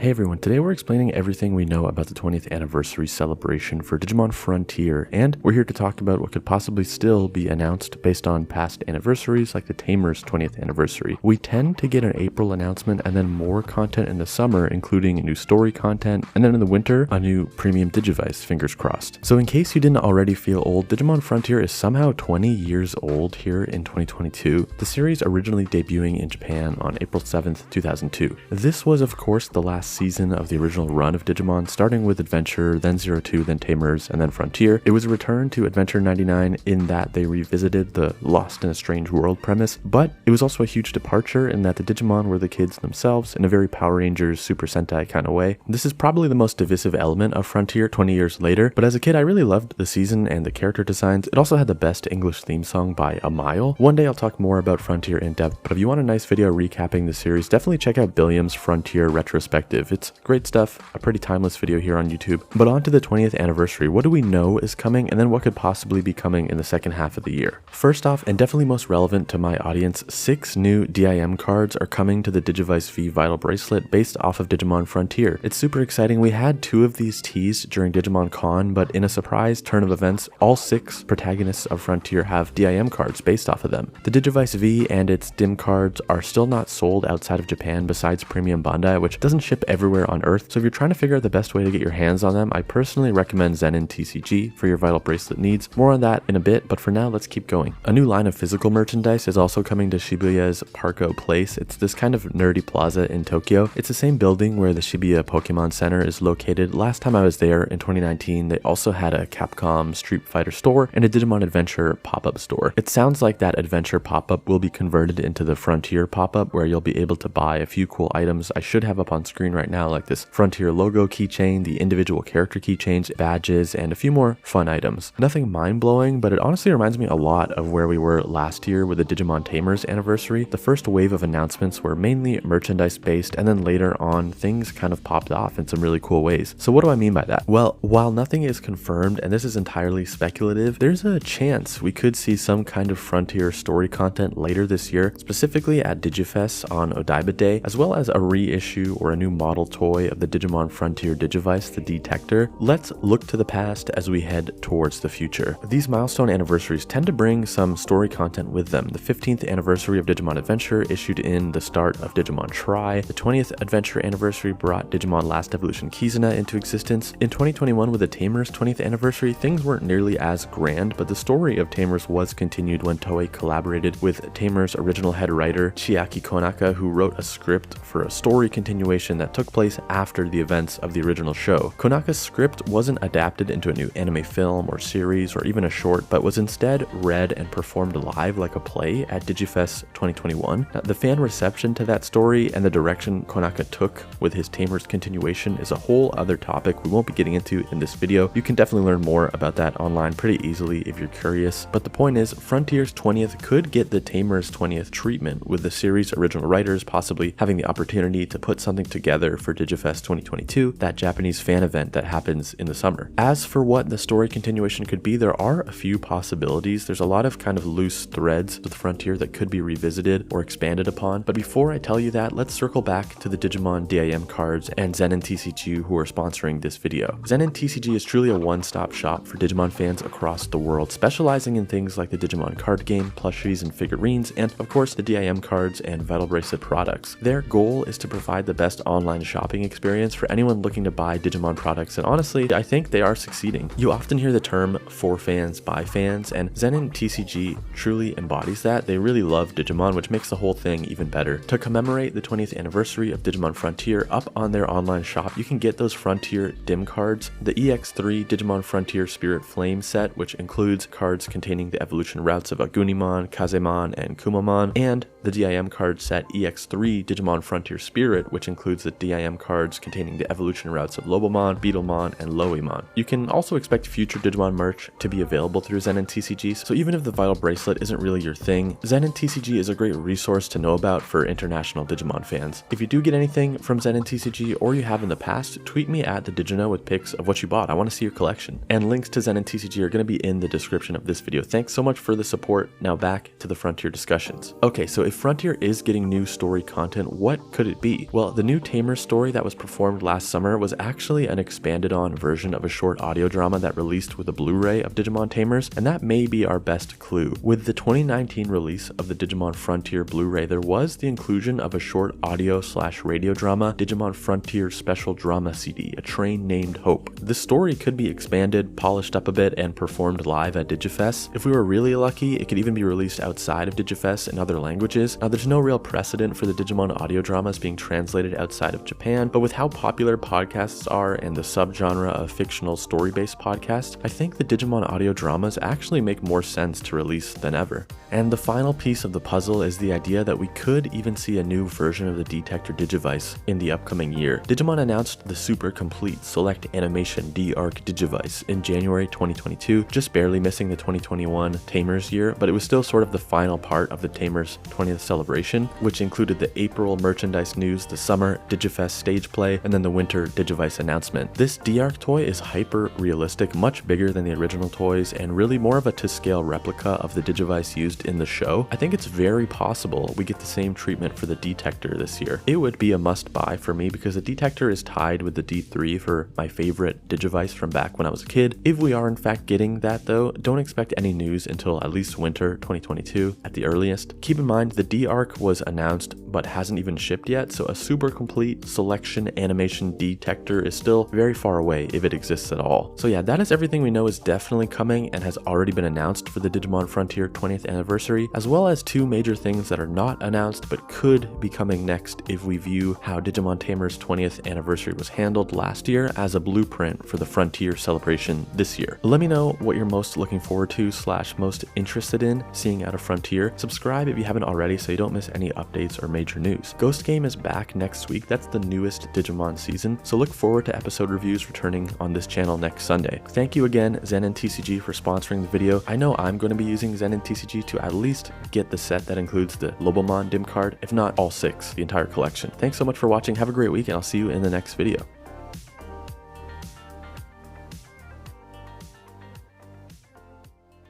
Hey everyone, today we're explaining everything we know about the 20th anniversary celebration for Digimon Frontier, and we're here to talk about what could possibly still be announced based on past anniversaries like the Tamers 20th anniversary. We tend to get an April announcement and then more content in the summer, including new story content, and then in the winter, a new premium Digivice, fingers crossed. So in case you didn't already feel old, Digimon Frontier is somehow 20 years old here in 2022, the series originally debuting in Japan on April 7th, 2002. This was of course the last season of the original run of Digimon, starting with Adventure, then 02, then Tamers, and then Frontier. It was a return to Adventure 99 in that they revisited the Lost in a Strange World premise, but it was also a huge departure in that the Digimon were the kids themselves in a very Power Rangers, Super Sentai kind of way. This is probably the most divisive element of Frontier 20 years later, but as a kid I really loved the season and the character designs. It also had the best English theme song by a mile. One day I'll talk more about Frontier in depth, but if you want a nice video recapping the series, definitely check out Billiam's Frontier retrospective. It's great stuff, a pretty timeless video here on YouTube. But on to the 20th anniversary. What do we know is coming, and then what could possibly be coming in the second half of the year? First off, and definitely most relevant to my audience, 6 new DIM cards are coming to the Digivice V Vital Bracelet based off of Digimon Frontier. It's super exciting. We had 2 of these teased during Digimon Con, but in a surprise turn of events, all 6 protagonists of Frontier have DIM cards based off of them. The Digivice V and its DIM cards are still not sold outside of Japan besides Premium Bandai, which doesn't ship everywhere on Earth, so if you're trying to figure out the best way to get your hands on them, I personally recommend ZENIN TCG for your Vital Bracelet needs. More on that in a bit, but for now, let's keep going. A new line of physical merchandise is also coming to Shibuya's Parko Place. It's this kind of nerdy plaza in Tokyo. It's the same building where the Shibuya Pokemon Center is located. Last time I was there in 2019, they also had a Capcom Street Fighter store and a Digimon Adventure pop-up store. It sounds like that Adventure pop-up will be converted into the Frontier pop-up, where you'll be able to buy a few cool items I should have up on screen right now, like this Frontier logo keychain, the individual character keychains, badges, and a few more fun items. Nothing mind-blowing, but it honestly reminds me a lot of where we were last year with the Digimon Tamers anniversary. The first wave of announcements were mainly merchandise based, and then later on things kind of popped off in some really cool ways. So what do I mean by that? Well, while nothing is confirmed, and this is entirely speculative, there's a chance we could see some kind of Frontier story content later this year, specifically at Digifest on Odaiba Day, as well as a reissue or a new model toy of the Digimon Frontier Digivice, the Detector. Let's look to the past as we head towards the future. These milestone anniversaries tend to bring some story content with them. The 15th anniversary of Digimon Adventure issued in the start of Digimon Tri. The 20th Adventure anniversary brought Digimon Last Evolution Kizuna into existence. In 2021, with the Tamers 20th anniversary, things weren't nearly as grand, but the story of Tamers was continued when Toei collaborated with Tamers' original head writer Chiaki Konaka, who wrote a script for a story continuation that took place after the events of the original show. Konaka's script wasn't adapted into a new anime film or series or even a short, but was instead read and performed live like a play at Digifest 2021. Now, the fan reception to that story and the direction Konaka took with his Tamers continuation is a whole other topic we won't be getting into in this video. You can definitely learn more about that online pretty easily if you're curious, but the point is Frontier's 20th could get the Tamers 20th treatment, with the series' original writers possibly having the opportunity to put something together for Digifest 2022, that Japanese fan event that happens in the summer. As for what the story continuation could be, there are a few possibilities. There's a lot of kind of loose threads with Frontier that could be revisited or expanded upon, but before I tell you that, let's circle back to the Digimon DIM cards and ZENIN TCG, who are sponsoring this video. ZENIN TCG is truly a one-stop shop for Digimon fans across the world, specializing in things like the Digimon card game, plushies and figurines, and of course the DIM cards and Vital Bracelet products. Their goal is to provide the best online shopping experience for anyone looking to buy Digimon products, and honestly, I think they are succeeding. You often hear the term for fans by fans, and ZENIN TCG truly embodies that. They really love Digimon, which makes the whole thing even better. To commemorate the 20th anniversary of Digimon Frontier, up on their online shop, you can get those Frontier DIM cards, the EX3 Digimon Frontier Spirit Flame set, which includes cards containing the evolution routes of Agunimon, Kazemon, and Kumamon, and the DIM card set EX3 Digimon Frontier Spirit, which includes the DIM cards containing the evolution routes of Lobomon, Beetlemon, and Loemon. You can also expect future Digimon merch to be available through ZENIN TCG, so even if the Vital Bracelet isn't really your thing, ZENIN TCG is a great resource to know about for international Digimon fans. If you do get anything from ZENIN TCG, or you have in the past, tweet me at the Digino with pics of what you bought. I want to see your collection. And links to ZENIN TCG are going to be in the description of this video. Thanks so much for the support. Now back to the Frontier discussions. Okay, so if Frontier is getting new story content, what could it be? Well, the new Tamer story that was performed last summer was actually an expanded on version of a short audio drama that released with a Blu-ray of Digimon Tamers, and that may be our best clue. With the 2019 release of the Digimon Frontier Blu-ray, there was the inclusion of a short audio/radio drama, Digimon Frontier Special Drama CD, A Train Named Hope. This story could be expanded, polished up a bit, and performed live at Digifest. If we were really lucky, it could even be released outside of Digifest in other languages. Now, there's no real precedent for the Digimon audio dramas being translated outside of Japan, but with how popular podcasts are and the subgenre of fictional story-based podcasts, I think the Digimon audio dramas actually make more sense to release than ever. And the final piece of the puzzle is the idea that we could even see a new version of the Detector Digivice in the upcoming year. Digimon announced the super complete Select Animation D-Arc Digivice in January 2022, just barely missing the 2021 Tamers year, but it was still sort of the final part of the Tamers 20th celebration, which included the April merchandise news, the summer Digifest stage play, and then the winter Digivice announcement. This D-Arc toy is hyper realistic, much bigger than the original toys, and really more of a to-scale replica of the Digivice used in the show. I think it's very possible we get the same treatment for the Detector this year. It would be a must-buy for me because the Detector is tied with the D3 for my favorite Digivice from back when I was a kid. If we are in fact getting that though, don't expect any news until at least winter 2022 at the earliest. Keep in mind the D-Arc was announced but hasn't even shipped yet, so a super complete selection animation Detector is still very far away if it exists at all. So yeah, that is everything we know is definitely coming and has already been announced for the Digimon Frontier 20th anniversary, as well as two major things that are not announced but could be coming next if we view how Digimon Tamer's 20th anniversary was handled last year as a blueprint for the Frontier celebration this year. Let me know what you're most looking forward to / most interested in seeing out of Frontier. Subscribe if you haven't already so you don't miss any updates or major news. Ghost Game is back next week. That's the newest Digimon season, so look forward to episode reviews returning on this channel next Sunday. Thank you again, ZENIN TCG, for sponsoring the video. I know I'm going to be using ZENIN TCG to at least get the set that includes the Lobomon Dim card, if not all 6, the entire collection. Thanks so much for watching. Have a great week, and I'll see you in the next video.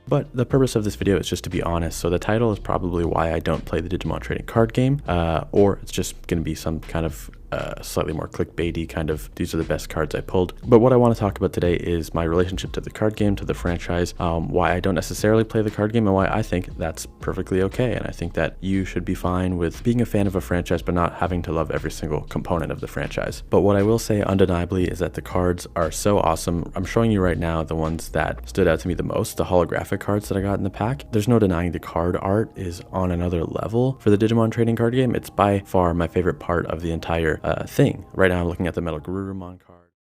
But the purpose of this video is just to be honest, so the title is probably why I don't play the Digimon trading card game, or it's just going to be some kind of slightly more clickbaity kind of, these are the best cards I pulled. But what I want to talk about today is my relationship to the card game, to the franchise, why I don't necessarily play the card game, and why I think that's perfectly okay. And I think that you should be fine with being a fan of a franchise but not having to love every single component of the franchise. But what I will say undeniably is that the cards are so awesome. I'm showing you right now the ones that stood out to me the most, the holographic cards that I got in the pack. There's no denying the card art is on another level for the Digimon trading card game. It's by far my favorite part of the entire thing. Right now I'm looking at the Metal Garurumon card.